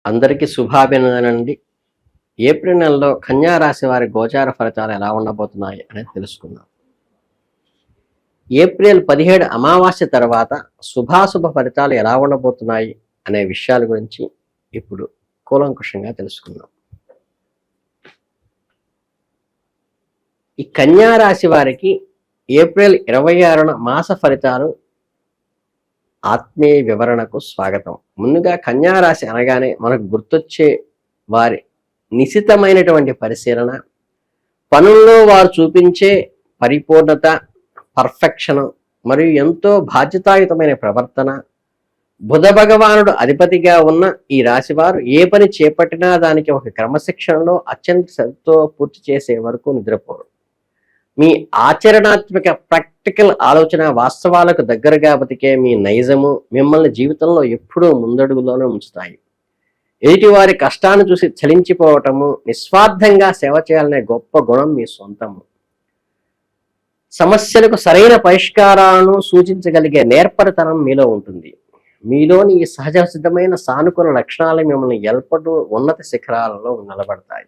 అందరికీ శుభాభినందనండి. ఏప్రిల్ నెలలో కన్యా రాశి వారి గోచార ఫలితాలు ఎలా ఉండబోతున్నాయి అనేది తెలుసుకుందాం. ఏప్రిల్ 17 అమావాస్య తర్వాత శుభాశుభ ఫలితాలు ఎలా ఉండబోతున్నాయి అనే విషయాల గురించి ఇప్పుడు కూలంకుషంగా తెలుసుకుందాం. ఈ కన్యా రాశి వారికి ఏప్రిల్ 26న మాస ఫలితాలు ఆత్మీయ వివరణకు స్వాగతం. ముందుగా కన్యా రాశి అనగానే మనకు గుర్తొచ్చే వారి నిశితమైనటువంటి పరిశీలన, పనుల్లో వారు చూపించే పరిపూర్ణత, పర్ఫెక్షన్ మరియు ఎంతో బాధ్యతాయుతమైన ప్రవర్తన. బుధ భగవానుడు అధిపతిగా ఉన్న ఈ రాశివారు ఏ పని చేపట్టినా దానికి ఒక క్రమశిక్షణలో అత్యంత శ్రద్ధతో పూర్తి చేసే వరకు నిద్రపోరు. మీ ఆచరణాత్మక ప్రాక్టికల్ ఆలోచన వాస్తవాలకు దగ్గరగా బతికే మీ నైజము మిమ్మల్ని జీవితంలో ఎప్పుడూ ముందడుగులోనే ఉంచుతాయి. ఎదుటివారి కష్టాన్ని చూసి చలించిపోవటము, నిస్వార్థంగా సేవ చేయాలనే గొప్ప గుణం మీ సొంతము. సమస్యలకు సరైన పరిష్కారాలను సూచించగలిగే నేర్పరితనం మీలో ఉంటుంది. మీలోని ఈ సహజ సిద్ధమైన సానుకూల లక్షణాలు మిమ్మల్ని ఎల్లప్పుడూ ఉన్నత శిఖరాలలో నిలబడతాయి.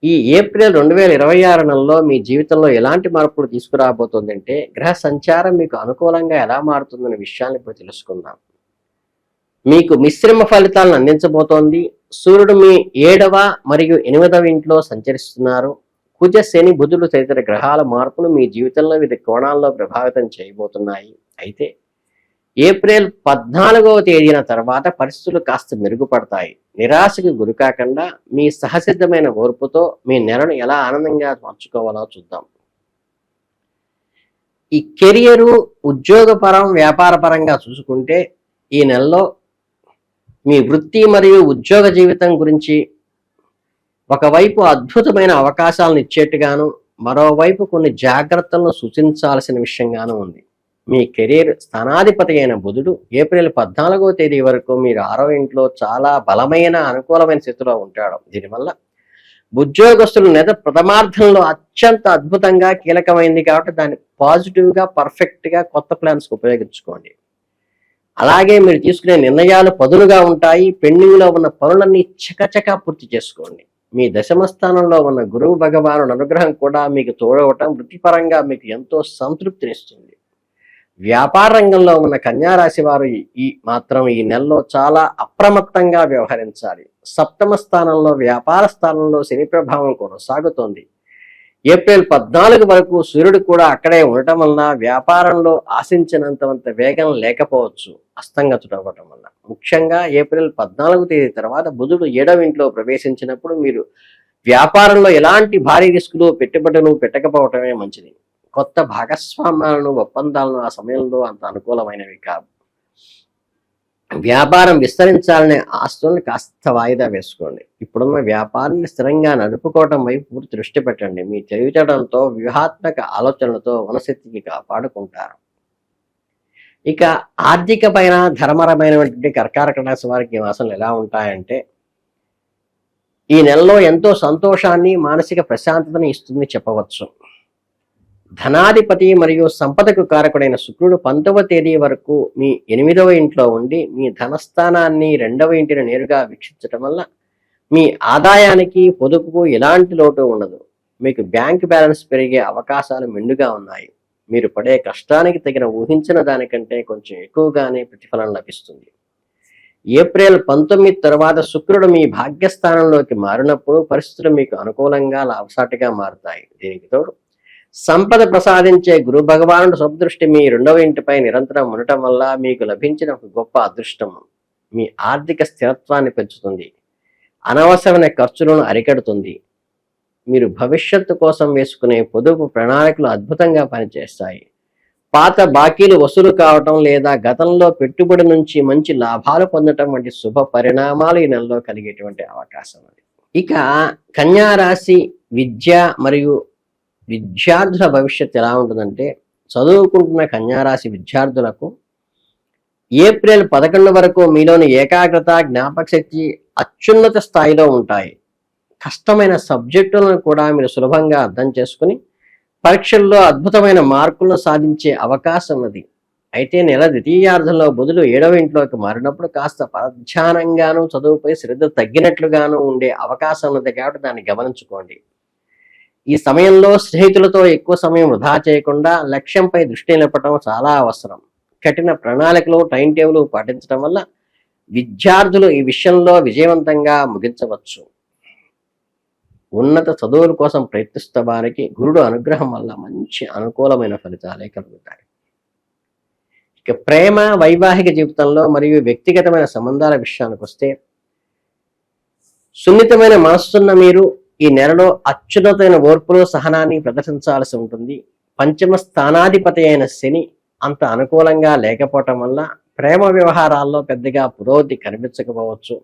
ఈ ఏప్రిల్ 2026 నెలలో మీ జీవితంలో ఎలాంటి మార్పులు తీసుకురాబోతుందంటే, గ్రహ సంచారం మీకు అనుకూలంగా ఎలా మారుతుందనే విషయాన్ని ఇప్పుడు తెలుసుకుందాం. మీకు మిశ్రమ ఫలితాలను అందించబోతోంది. సూర్యుడు మీ 7వ మరియు 8వ ఇంట్లో సంచరిస్తున్నారు. కుజ, శని, బుధుడు తదితర గ్రహాల మార్పులు మీ జీవితంలో వివిధ కోణాల్లో ప్రభావితం చేయబోతున్నాయి. అయితే ఏప్రిల్ 14వ తేదీన తర్వాత పరిస్థితులు కాస్త మెరుగుపడతాయి. నిరాశకు గురికాకుండా మీ సహసిద్ధమైన ఓర్పుతో మీ నెలను ఎలా ఆనందంగా మార్చుకోవాలో చూద్దాం. ఈ కెరియరు, ఉద్యోగపరం, వ్యాపారపరంగా చూసుకుంటే ఈ నెలలో మీ వృత్తి మరియు ఉద్యోగ జీవితం గురించి ఒకవైపు అద్భుతమైన అవకాశాలను ఇచ్చేట్టుగాను, మరోవైపు కొన్ని జాగ్రత్తలను సూచించాల్సిన విషయంగానూ ఉంది. మీ కెరీర్ స్థానాధిపతి అయిన బుధుడు ఏప్రిల్ 14వ తేదీ వరకు మీరు 6వ ఇంట్లో చాలా బలమైన అనుకూలమైన స్థితిలో ఉంటాడు. దీనివల్ల ఉద్యోగస్తులు నెల ప్రథమార్థంలో అత్యంత అద్భుతంగా కీలకమైంది కాబట్టి దాన్ని పాజిటివ్గా, పర్ఫెక్ట్గా కొత్త ప్లాన్స్కి ఉపయోగించుకోండి. అలాగే మీరు తీసుకునే నిర్ణయాలు పదునుగా ఉంటాయి. పెండింగ్లో ఉన్న పనులన్నీ చకచకా పూర్తి చేసుకోండి. మీ దశమ స్థానంలో ఉన్న గురువు భగవానుడి అనుగ్రహం కూడా మీకు తోడవటం వృత్తిపరంగా మీకు ఎంతో సంతృప్తినిస్తుంది. వ్యాపార రంగంలో ఉన్న కన్యా రాశి వారు ఈ నెలలో చాలా అప్రమత్తంగా వ్యవహరించాలి. సప్తమ స్థానంలో వ్యాపార స్థానంలో శని ప్రభావం కొనసాగుతోంది. ఏప్రిల్ 14 వరకు సూర్యుడు కూడా అక్కడే ఉండటం వల్ల వ్యాపారంలో ఆశించినంత వేగం లేకపోవచ్చు, అస్తంగతుడవ్వటం వల్ల. ముఖ్యంగా ఏప్రిల్ 14వ తేదీ తర్వాత బుధుడు 7వ ఇంట్లో ప్రవేశించినప్పుడు మీరు వ్యాపారంలో ఎలాంటి భారీ రిస్కులు, పెట్టుబడులు పెట్టకపోవటమే మంచిది. కొత్త భాగస్వామ్యాలను, ఒప్పందాలను ఆ సమయంలో అంత అనుకూలమైనవి కావు. వ్యాపారం విస్తరించాలనే ఆస్తులను కాస్త వాయిదా వేసుకోండి. ఇప్పుడున్న వ్యాపారాన్ని స్థిరంగా నడుపుకోవటం వైపు పూర్తి దృష్టి పెట్టండి. మీ తెలివితేటలతో, వ్యూహాత్మక ఆలోచనలతో వనశక్తికి కాపాడుకుంటారు. ఇక ఆర్థిక పైన, ధర్మపరమైనటువంటి కర్కాటక రాశి వారికి ఈ మాసాలు ఎలా ఉంటాయంటే, ఈ నెలలో ఎంతో సంతోషాన్ని, మానసిక ప్రశాంతతని ఇస్తుంది చెప్పవచ్చు. ధనాధిపతి మరియు సంపదకు కారకుడైన శుక్రుడు 19వ తేదీ వరకు మీ 8వ ఇంట్లో ఉండి మీ ధనస్థానాన్ని, 2వ ఇంటిని నేరుగా వీక్షించడం వల్ల మీ ఆదాయానికి, పొదుపుకు ఎలాంటి లోటు ఉండదు. మీకు బ్యాంక్ బ్యాలెన్స్ పెరిగే అవకాశాలు మెండుగా ఉన్నాయి. మీరు పడే కష్టానికి తగిన ఊహించిన దానికంటే కొంచెం ఎక్కువగానే ప్రతిఫలం లభిస్తుంది. ఏప్రిల్ 19 తర్వాత శుక్రుడు మీ భాగ్యస్థానంలోకి మారినప్పుడు పరిస్థితులు మీకు అనుకూలంగా, లాభసాటిగా మారుతాయి. దీనికి తోడు సంపద ప్రసాదించే గురు భగవానుడు స్వదృష్టి మీ 2వ ఇంటిపై నిరంతరం ఉండటం వల్ల మీకు లభించిన ఒక గొప్ప అదృష్టం మీ ఆర్థిక స్థిరత్వాన్ని పెంచుతుంది. అనవసరమైన ఖర్చులను అరికడుతుంది. మీరు భవిష్యత్తు కోసం వేసుకునే పొదుపు ప్రణాళికలు అద్భుతంగా పనిచేస్తాయి. పాత బాకీలు వసూలు కావటం లేదా గతంలో పెట్టుబడి నుంచి మంచి లాభాలు పొందటం వంటి శుభ పరిణామాలు ఈ నెలలో కలిగేటువంటి అవకాశం ఉంది. ఇక కన్యా రాశి విద్య మరియు విద్యార్థుల భవిష్యత్తు ఎలా ఉంటుందంటే, చదువుకుంటున్న కన్యారాశి విద్యార్థులకు ఏప్రిల్ 11 వరకు మీలోని ఏకాగ్రత, జ్ఞాపక శక్తి అత్యున్నత స్థాయిలో ఉంటాయి. కష్టమైన సబ్జెక్టులను కూడా మీరు సులభంగా అర్థం చేసుకుని పరీక్షల్లో అద్భుతమైన మార్కులను సాధించే అవకాశం ఉంది. అయితే నెల ద్వితీయార్థంలో బుధుడు 7వ ఇంట్లోకి మారినప్పుడు కాస్త పరధ్యానంగాను చదువుపై శ్రద్ధ తగ్గినట్లుగాను ఉండే అవకాశం ఉంది కాబట్టి దాన్ని గమనించుకోండి. ఈ సమయంలో స్నేహితులతో ఎక్కువ సమయం వృధా చేయకుండా లక్ష్యంపై దృష్టి నిలపడం చాలా అవసరం. కఠిన ప్రణాళికలు, టైం టేబుల్ పాటించడం వల్ల విద్యార్థులు ఈ విషయంలో విజయవంతంగా ముగించవచ్చు. ఉన్నత చదువుల కోసం ప్రయత్నిస్తున్న వారికి గురుడు అనుగ్రహం వల్ల మంచి అనుకూలమైన ఫలితాలే కలుగుతాయి. ఇక ప్రేమ, వైవాహిక జీవితంలో మరియు వ్యక్తిగతమైన సంబంధాల విషయానికి వస్తే, సున్నితమైన మనస్సున్న మీరు ఈ నెలలో అత్యున్నతమైన ఓర్పులో సహనాన్ని ప్రదర్శించాల్సి ఉంటుంది. పంచమ స్థానాధిపతి అయిన శని అంత అనుకూలంగా లేకపోవటం వల్ల ప్రేమ వ్యవహారాల్లో పెద్దగా పురోగతి కనిపించకపోవచ్చు.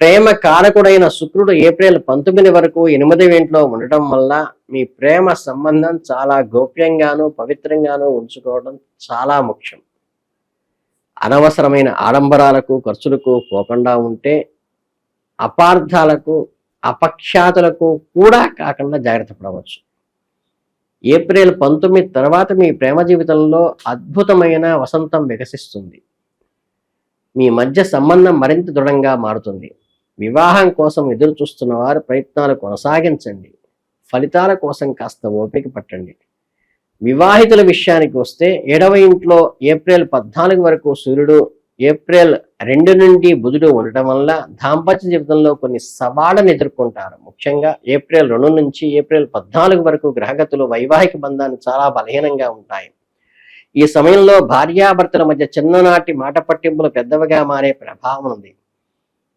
ప్రేమ కారకుడైన శుక్రుడు ఏప్రిల్ 19 వరకు 8వ ఇంట్లో ఉండటం వల్ల మీ ప్రేమ సంబంధం చాలా గోప్యంగాను పవిత్రంగాను ఉంచుకోవడం చాలా ముఖ్యం. అనవసరమైన ఆడంబరాలకు, ఖర్చులకు పోకుండా ఉంటే అపార్థాలకు, అపఖ్యాతులకు కూడా కాకుండా జాగ్రత్త పడవచ్చు. ఏప్రిల్ 19 తర్వాత మీ ప్రేమ జీవితంలో అద్భుతమైన వసంతం వికసిస్తుంది. మీ మధ్య సంబంధం మరింత దృఢంగా మారుతుంది. వివాహం కోసం ఎదురు చూస్తున్న వారు ప్రయత్నాలు కొనసాగించండి. ఫలితాల కోసం కాస్త ఓపిక పట్టండి. వివాహితుల విషయానికి వస్తే 7వ ఇంట్లో ఏప్రిల్ 14 వరకు సూర్యుడు, ఏప్రిల్ 2 నుండి బుధుడు ఉండటం వల్ల దాంపత్య జీవితంలో కొన్ని సవాళ్లను ఎదుర్కొంటారు. ముఖ్యంగా ఏప్రిల్ 2 నుంచి ఏప్రిల్ 14 వరకు గ్రహగతులు వైవాహిక బంధాన్ని చాలా బలహీనంగా ఉంటాయి. ఈ సమయంలో భార్యాభర్తల మధ్య చిన్ననాటి మాట పట్టింపులు పెద్దవిగా మారే ప్రభావం ఉంది.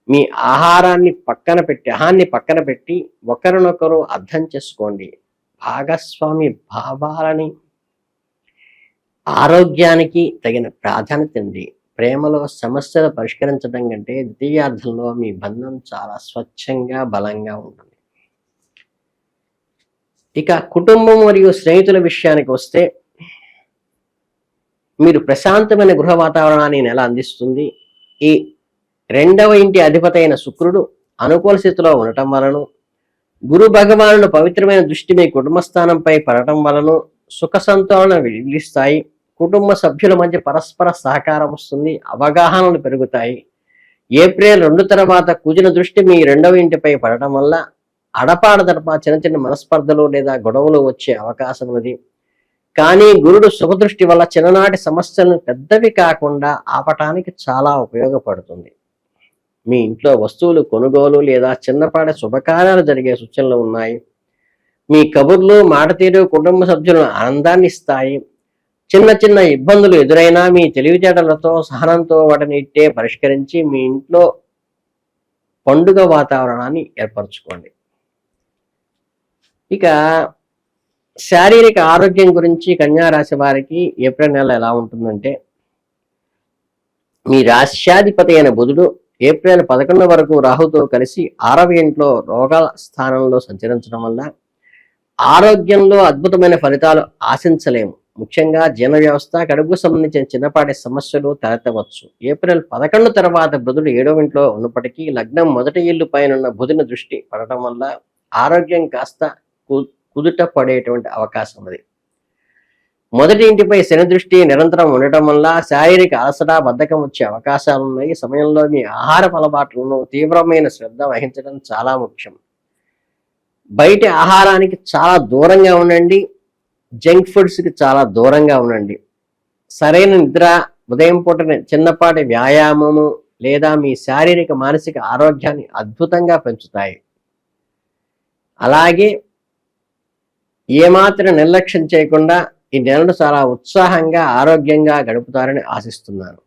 మీ అహాన్ని పక్కన పెట్టి ఒకరినొకరు అర్థం చేసుకోండి. భాగస్వామి భావాలని, ఆరోగ్యానికి తగిన ప్రాధాన్యత ఇవ్వండి. ప్రేమలో సమస్యలు పరిష్కరించడం కంటే ద్వితీయార్థంలో మీ బంధం చాలా స్వచ్ఛంగా, బలంగా ఉంటుంది. ఇక కుటుంబం మరియు స్నేహితుల విషయానికి వస్తే, మీరు ప్రశాంతమైన గృహ వాతావరణాన్ని నెల అందిస్తుంది. ఈ 2వ ఇంటి అధిపతి అయిన శుక్రుడు అనుకూల స్థితిలో ఉండటం వలన, గురు భగవానుడు పవిత్రమైన దృష్టి మీ కుటుంబ స్థానంపై పడటం వలన సుఖ సంతోషణ వెలిగిస్తాయి. కుటుంబ సభ్యుల మధ్య పరస్పర సహకారం వస్తుంది, అవగాహనలు పెరుగుతాయి. ఏప్రిల్ 2 తర్వాత కుజున దృష్టి మీ 2వ ఇంటిపై పడటం వల్ల అడపాడదడప చిన్న మనస్పర్ధలు లేదా గొడవలు వచ్చే అవకాశం ఉంది. కానీ గురుడు శుభదృష్టి వల్ల చిన్ననాటి సమస్యలను పెద్దవి కాకుండా ఆపటానికి చాలా ఉపయోగపడుతుంది. మీ ఇంట్లో వస్తువులు కొనుగోలు లేదా చిన్నపాటి శుభకార్యాలు జరిగే సూచనలు ఉన్నాయి. మీ కబుర్లు, మాట తీరు కుటుంబ సభ్యులను ఆనందాన్ని ఇస్తాయి. చిన్న ఇబ్బందులు ఎదురైనా మీ తెలివితేటలతో, సహనంతో వాటిని ఇట్టే పరిష్కరించి మీ ఇంట్లో పండుగ వాతావరణాన్ని ఏర్పరచుకోండి. ఇక శారీరక ఆరోగ్యం గురించి కన్యా రాశి వారికి ఏప్రిల్ నెల ఎలా ఉంటుందంటే, మీ రాశ్యాధిపతి అయిన బుధుడు ఏప్రిల్ 11 వరకు రాహుతో కలిసి 6వ ఇంట్లో రోగాల స్థానంలో సంచరించడం వల్ల ఆరోగ్యంలో అద్భుతమైన ఫలితాలు ఆశించలేము. ముఖ్యంగా జీర్ణ వ్యవస్థ, కడుపుకు సంబంధించిన చిన్నపాటి సమస్యలు తలెత్తవచ్చు. ఏప్రిల్ 11 తర్వాత బుధుడు 7వ ఇంట్లో ఉన్నప్పటికీ లగ్నం మొదటి ఇల్లు పైన బుధుని దృష్టి పడటం వల్ల ఆరోగ్యం కాస్త కుదుట పడేటువంటి అవకాశం ఉంది. మొదటి ఇంటిపై శని దృష్టి నిరంతరం ఉండటం వల్ల శారీరక అలసట, బద్ధకం వచ్చే అవకాశాలు ఉన్నాయి. సమయంలో మీ ఆహార అలవాట్లను తీవ్రమైన శ్రద్ధ వహించడం చాలా ముఖ్యం. బయట ఆహారానికి చాలా దూరంగా ఉండండి. జంక్ ఫుడ్స్కి చాలా దూరంగా ఉండండి. సరైన నిద్ర, ఉదయం పూట చిన్నపాటి వ్యాయామము లేదా మీ శారీరక మానసిక ఆరోగ్యాన్ని అద్భుతంగా పెంచుతాయి. అలాగే ఏమాత్రం నిర్లక్ష్యం చేయకుండా ఈ నెలను చాలా ఉత్సాహంగా, ఆరోగ్యంగా గడుపుతారని ఆశిస్తున్నాను.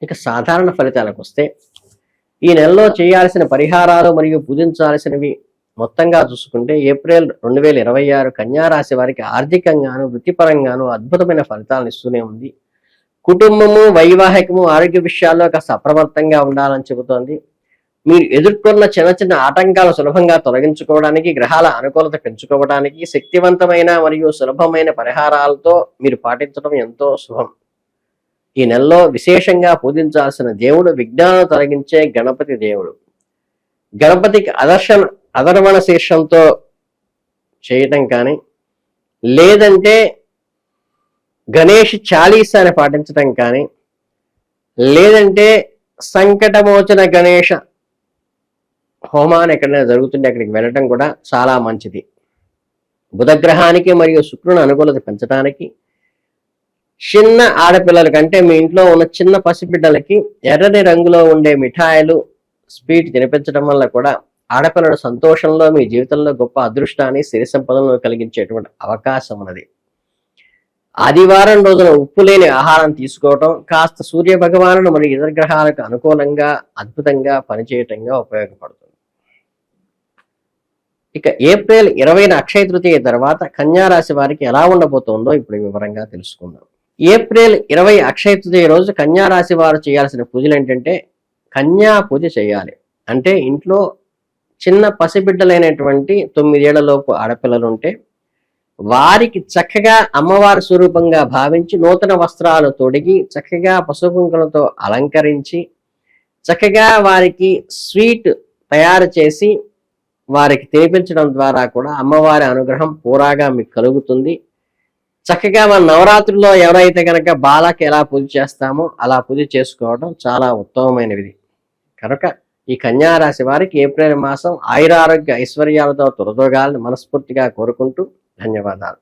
ఇక సాధారణ ఫలితాలకు వస్తే, ఈ నెలలో చేయాల్సిన పరిహారాలు మరియు పూజించాల్సినవి మొత్తంగా చూసుకుంటే ఏప్రిల్ 2026 కన్యా రాశి వారికి ఆర్థికంగాను, వృత్తిపరంగాను అద్భుతమైన ఫలితాలను ఇస్తూనే ఉంది. కుటుంబము, వైవాహికము, ఆరోగ్య విషయాల్లో కాస్త అప్రమత్తంగా ఉండాలని చెబుతోంది. మీరు ఎదుర్కొన్న చిన్న ఆటంకాలు సులభంగా తొలగించుకోవడానికి, గ్రహాల అనుకూలత పెంచుకోవడానికి శక్తివంతమైన మరియు సులభమైన పరిహారాలతో మీరు పాటించడం ఎంతో శుభం. ఈ నెలలో విశేషంగా పూజించాల్సిన దేవుడు విఘ్నాలను తొలగించే గణపతి దేవుడు. గణపతికి అధర్వణ శీర్షంతో చేయటం కానీ, లేదంటే గణేష్ చాలీసాని పాటించడం కానీ, లేదంటే సంకటమోచన గణేష హోమాన్ని ఎక్కడైనా జరుగుతుంటే అక్కడికి వెళ్ళటం కూడా చాలా మంచిది. బుధగ్రహానికి మరియు శుక్రుని అనుకూలత పెంచడానికి చిన్న ఆడపిల్లల కంటే మీ ఇంట్లో ఉన్న చిన్న పసిబిడ్డలకి ఎర్రని రంగులో ఉండే మిఠాయిలు స్వీట్ తినిపించడం వల్ల కూడా ఆడపిల్లల సంతోషంలో మీ జీవితంలో గొప్ప అదృష్టాన్ని సిరి సంపదలను కలిగించేటువంటి అవకాశం ఉన్నది. ఆదివారం రోజున ఉప్పు లేని ఆహారం తీసుకోవటం కాస్త సూర్య భగవానుడు మరియు ఇతర గ్రహాలకు అనుకూలంగా అద్భుతంగా పనిచేయటంగా ఉపయోగపడుతుంది. ఇక ఏప్రిల్ 20న అక్షయ తృతీయ తర్వాత కన్యా రాశి వారికి ఎలా ఉండబోతోందో ఇప్పుడు వివరంగా తెలుసుకుందాం. ఏప్రిల్ 20 అక్షయ తృతీయ రోజు కన్యా రాశి వారు చేయాల్సిన పూజలు ఏంటంటే కన్యా పూజ చేయాలి. అంటే ఇంట్లో చిన్న పసిబిడ్డలైనటువంటి 9 ఏళ్లలోపు ఆడపిల్లలు ఉంటే వారికి చక్కగా అమ్మవారి స్వరూపంగా భావించి నూతన వస్త్రాలు తొడిగి చక్కగా పసుపు కుంకుమలతో అలంకరించి చక్కగా వారికి స్వీట్ తయారు చేసి వారికి తినిపించడం ద్వారా కూడా అమ్మవారి అనుగ్రహం పూరాగా మీకు కలుగుతుంది. చక్కగా మన నవరాత్రుల్లో ఎవరైతే కనుక బాలకి ఎలా పూజ చేస్తామో అలా పూజ చేసుకోవడం చాలా ఉత్తమమైనది. కనుక ఈ కన్యా రాశి వారికి ఏప్రిల్ మాసం ఆయురారోగ్య ఐశ్వర్యాలతో తొలతోగాలని మనస్ఫూర్తిగా కోరుకుంటూ ధన్యవాదాలు.